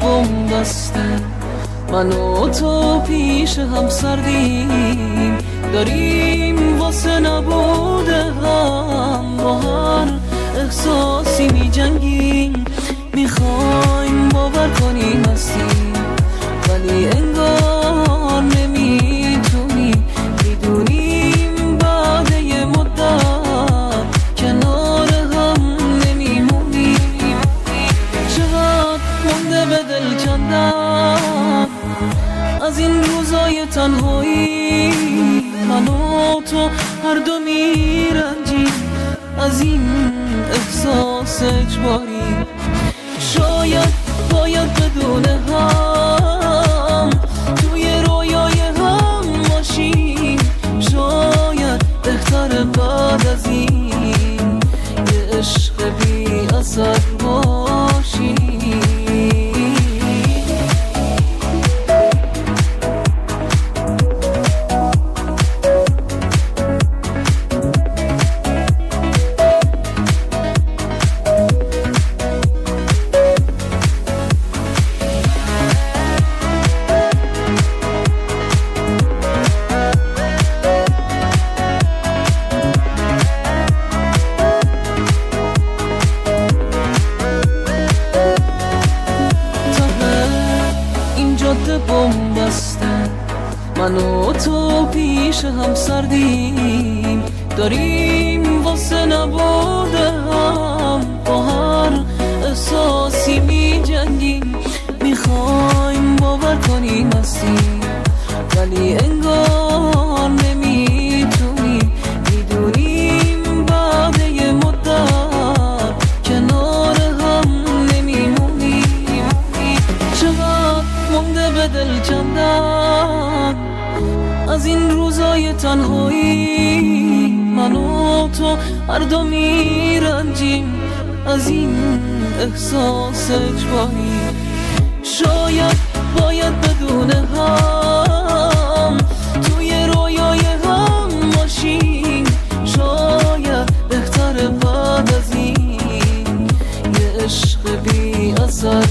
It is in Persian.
بمب بسته، من و تو پیش هم سردیم، داریم واسه نبوده هم با هر احساسی می جنگیم. میخوایم باور کنیم هستیم ولی انگار نمیتونی، میدونیم بعد یه مدت کنار هم نمیمونیم. چقدر مونده به دل کندن از این روزای تنهایی، من و تو هر دو میرنجیم از این احساس اجباری. شاید باید بدون هم توی رویای هم باشیم، شاید بهتر بعد از این یه عشق بی اثر باشیم. بمب بسته، من و تو پیش هم سردیم، داریم واسه نبوده هم با هر احساسی می جنگیم. میخوایم باور کنیم هستیم ولی انگار نمیتونیم، میدونیم بعد یه مدت کنار هم نمیمونیم. چقدر مونده به دل کندن از این روزای تنهایی، من و تو هر دو میرنجیم از این احساس اجباری. شاید باید بدون هم توی رویای هم باشیم، شاید بهتر بعد از این یه عشق بی اثر